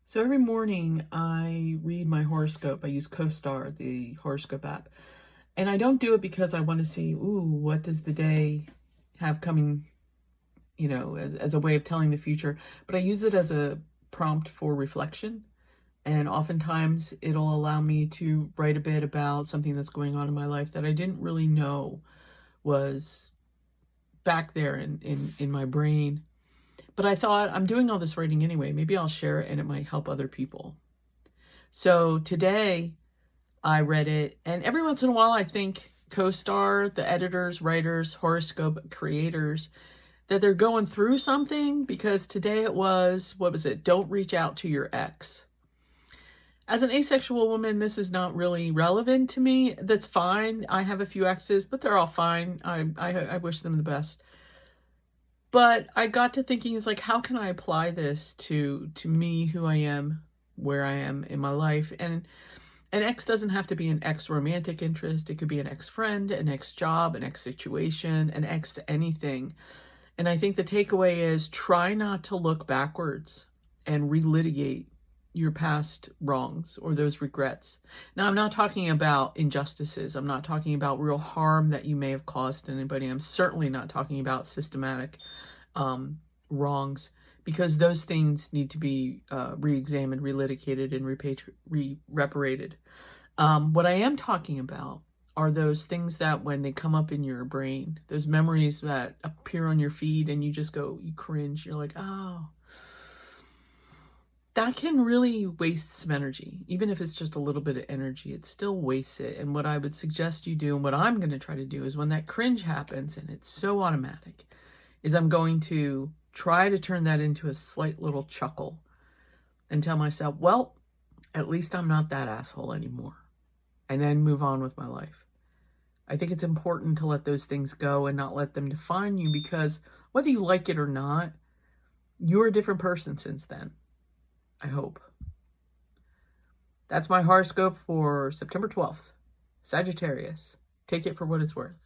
So every morning I read my horoscope. I use CoStar, the horoscope app. And I don't do it because I want to see, ooh, what does the day have coming, as a way of telling the future. But I use it as a prompt for reflection. And oftentimes it'll allow me to write a bit about something that's going on in my life that I didn't really know was back there in my brain. But I thought, I'm doing all this writing anyway. Maybe I'll share it and it might help other people. So today I read it, and every once in a while I think CoStar, the editors, writers, horoscope creators, that they're going through something, because today it was, what was it? Don't reach out to your ex. As an asexual woman, this is not really relevant to me. That's fine. I have a few exes, but they're all fine. I wish them the best. But I got to thinking, it's like, how can I apply this to me, who I am, where I am in my life? And an ex doesn't have to be an ex romantic interest. It could be an ex friend, an ex job, an ex situation, an ex to anything. And I think the takeaway is try not to look backwards and relitigate your past wrongs or those regrets. Now, I'm not talking about injustices. I'm not talking about real harm that you may have caused anybody. I'm certainly not talking about systematic wrongs, because those things need to be re-examined, relitigated, and reparated. What I am talking about are those things that when they come up in your brain, those memories that appear on your feed and you just go, you cringe, you're like, oh, that can really waste some energy. Even if it's just a little bit of energy, it still wastes it. And what I would suggest you do, and what I'm going to try to do, is when that cringe happens, and it's so automatic, is I'm going to try to turn that into a slight little chuckle and tell myself, well, at least I'm not that asshole anymore, and then move on with my life. I think it's important to let those things go and not let them define you, because whether you like it or not, you're a different person since then, I hope. That's my horoscope for September 12th. Sagittarius. Take it for what it's worth.